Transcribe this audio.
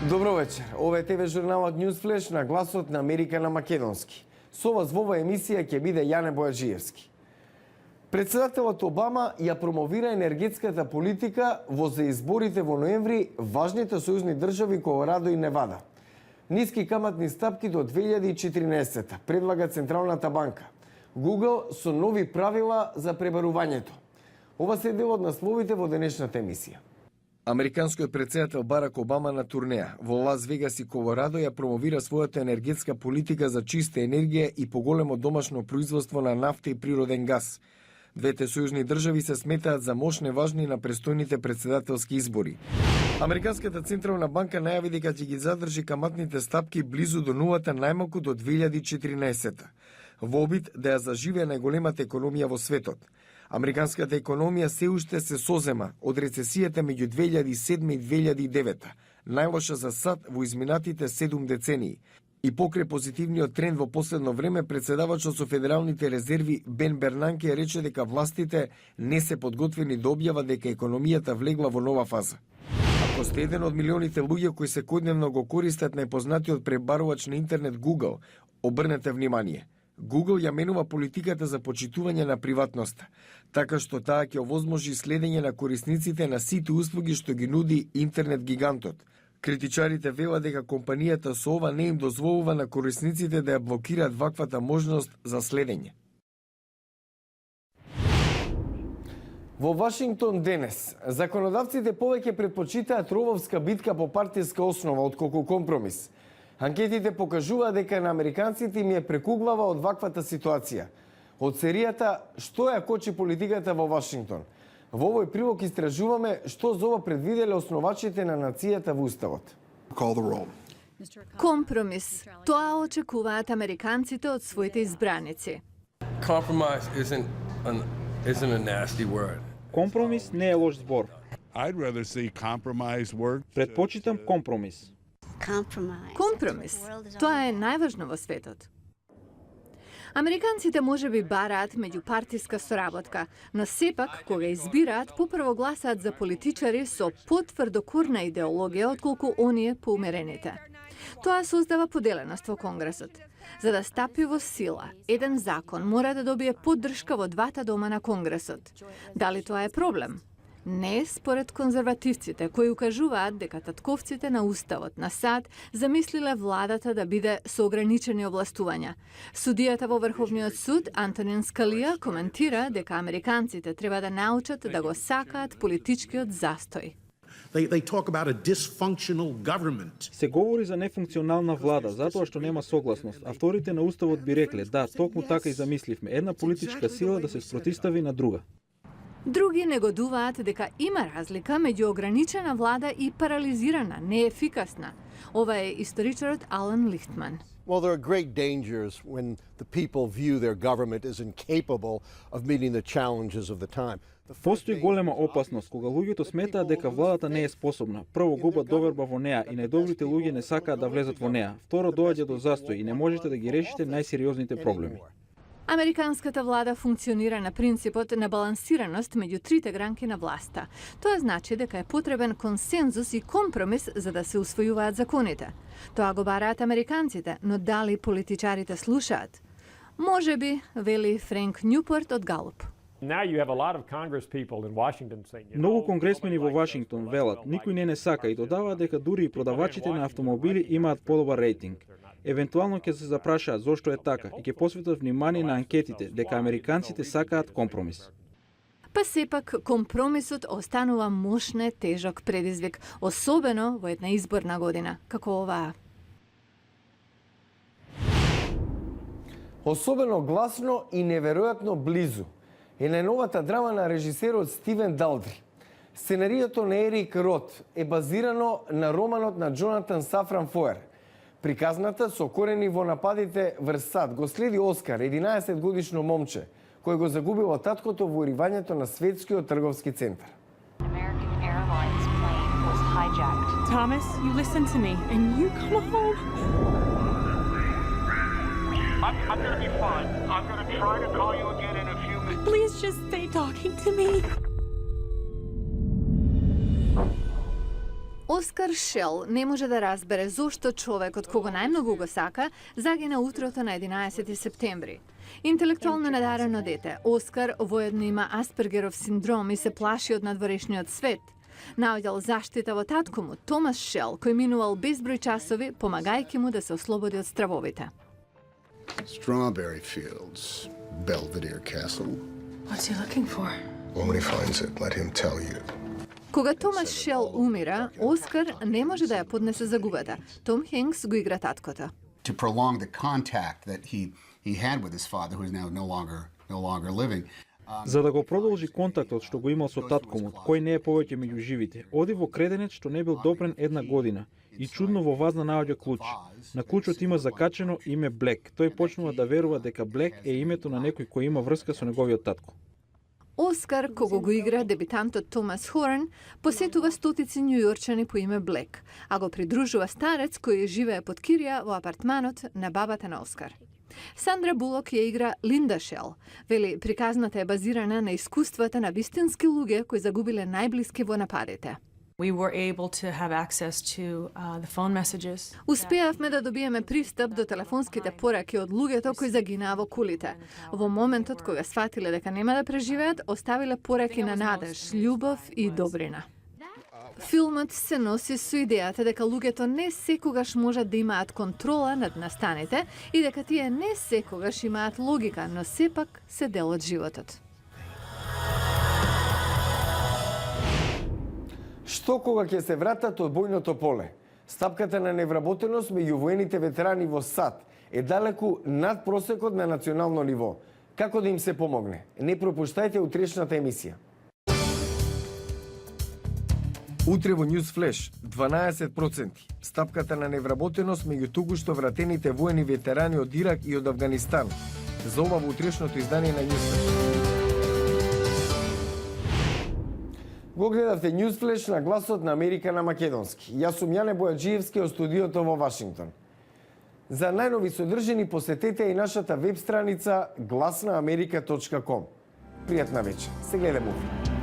Добро вечер. Ова е ТВ журналот Newsflash на гласот на Америка на македонски. Со вас во оваа емисија ќе биде Јане Бојаджиевски. Председателот Обама ја промовира енергетската политика во за изборите во ноември важните сојузни држави Колорадо и Невада. Ниски каматни стапки до 2014 предлага Централната банка. Google со нови правила за пребарувањето. Ова се дел од насловите во денешната емисија. Американскиот председател Барак Обама на турнеја во Лас Вегас и Колорадо ја промовира својата енергетска политика за чиста енергија и поголемо домашно производство на нафта и природен газ. Двете сојузни држави се сметаат за мощни важни на престојните председателски избори. Американската Централна банка најави дека ќе ги задржи каматните стапки близу до нулата најмалку до 2014 во обид да ја заживее најголемата економија во светот. Американската економија се уште се созема од рецесијата меѓу 2007 и 2009, најлоша за САД во изминатите 7 децении. И покрај позитивниот тренд во последно време, председавачот со федералните резерви Бен Бернанке рече дека властите не се подготвени да објават дека економијата влегла во нова фаза. Ако сте еден од милионите луѓе кои секојдневно го користат најпознатиот пребарувач на интернет Google, обрнете внимание. Google ја менува политиката за почитување на приватноста, така што таа ќе овозможи следење на корисниците на сите услуги што ги нуди интернет гигантот. Критичарите велат дека компанијата со ова не им дозволува на корисниците да ја блокираат ваквата можност за следење. Во Вашингтон денес, законодавците повеќе предпочитаат рововска битка по партиска основа отколку компромис. Анкетите покажуваат дека на американците им е прекуглава од ваквата ситуација. Од серијата "Што ја кочи политиката во Вашингтон?" Во овој прилог истражуваме што за ова предвиделе основачите на нацијата во Уставот. Компромис. Тоа очекуваат американците од своите избраници. Компромис не е лош збор. Предпочитам компромис. Компромис. Тоа е најважно во светот. Американците можеби бараат меѓупартиска соработка, но сепак, кога избираат, попрво гласаат за политичари со потврдокорна идеологија отколку оние поумерените. Тоа создава поделеност во Конгресот. За да стапи во сила, еден закон мора да добие поддршка во двата дома на Конгресот. Дали тоа е проблем? Не според конзервативците, кои укажуваат дека татковците на Уставот на САД замислиле владата да биде со ограничени овластувања. Судијата во Врховниот суд, Антонин Скалија, коментира дека американците треба да научат да го сакаат политичкиот застој. Се говори за нефункционална влада, затоа што нема согласност. Авторите на Уставот би рекле, да, токму така и замисливме, една политичка сила да се спротистави на друга. Други негодуваат дека има разлика меѓу ограничена влада и парализирана, неефикасна. Ова е историчарот Алан Лихтман. Well, there are great dangers when the people view their government as incapable of meeting the challenges of the time. Постои голема опасност кога луѓето сметаат дека владата не е способна. Прво губат доверба во неа и најдобрите луѓе не сакаат да влезат во неа. Второ доаѓа до застој и не можете да ги решите најсериозните проблеми. Американската влада функционира на принципот на балансираност меѓу трите гранки на власта. Тоа значи дека е потребен консензус и компромис за да се усвојуваат законите. Тоа го бараат американците, но дали политичарите слушаат? Можеби, вели Френк Њупорт од Галуп. Многу конгресмени во Вашингтон велат, никој не сака и додаваат дека дури и продавачите на автомобили имаат подобар рейтинг. Евентуално ќе се запрашаат зошто е така и ќе посветат внимание на анкетите дека американците сакаат компромис. Па сепак, компромисот останува мощен тежок предизвик, особено во една изборна година, како оваа. Особено гласно и неверојатно близу е најновата драма на режисерот Стивен Далдри. Сценариото на Ерик Рот е базирано на романот на Джонатан Сафран Фоер. Приказната со корени во нападите врз САД го следи Оскар, 11-годишно момче, кој го загубило таткото во уривањето на светскиот трговски центар. Thomas, you listen to me and you come home. I'm gonna be fine. I'm gonna try to call you again in a few minutes. Please just stay talking to me. Оскар Шел не може да разбере зошто човекот кого најмногу го сака загина утрото на 11 септември. Интелектуално надарено дете, Оскар воедно има Аспергеров синдром и се плаши од надворешниот свет. Наоѓал заштита во татко му, Томас Шел, кој минувал безброј часови, помагајќи му да се ослободи од стравовите. Strawberry Fields, Belvedere Castle. What's he looking for? When he finds it, let him tell you. Кога Томас Шел умира, Оскар не може да ја поднесе загубата. Том Хенкс го игра таткото. To prolong the contact that he had with his father, who is now no longer living. За да го продолжи контактот што го имал со татко му, кој не е повеќе меѓу живите, оди во креденец што не бил допрен 1 година и чудно во вазна наоѓа клуч. На клучот има закачено име Блек. Тој почнува да верува дека Блек е името на некој кој има врска со неговиот татко. Оскар, кого го игра дебитантот Томас Хорн, посетува стотици њујорчани по име Блек, а го придружува старец кој живее под кирија во апартманот на бабата на Оскар. Сандра Булок ја игра Линда Шел. Вели, приказната е базирана на искуствата на вистински луѓе кои загубиле најблиски во нападите. We were able to have access to the phone messages. Успеавме да добиеме пристап до телефонските пораки од луѓето кои загинаа во кулите. Во моментот кога сфатиле дека нема да преживеат, оставиле пораки на надеж, љубов и добрина. Филмот се носи со идејата дека луѓето не секогаш можат да имаат контрола над настаните и дека тие не секогаш имаат логика, но сепак се дел од животот. Што кога ќе се вратат од бојното поле? Стапката на невработеност меѓу воените ветерани во САД е далеку над просекот на национално ниво. Како да им се помогне? Не пропуштајте утрешната емисија. Утре во News Flash 12%. Стапката на невработеност меѓу туку-што вратените воени ветерани од Ирак и од Авганистан. За ова во утрешното издание на News Flash. Го гледавте News Flash на гласот на Америка на македонски. Јас сум Јане Бојаджиевски од студиото во Вашингтон. За најнови содржини посетете и нашата веб страница glasnaamerika.com. Пријатна вечер. Се гледаме утре.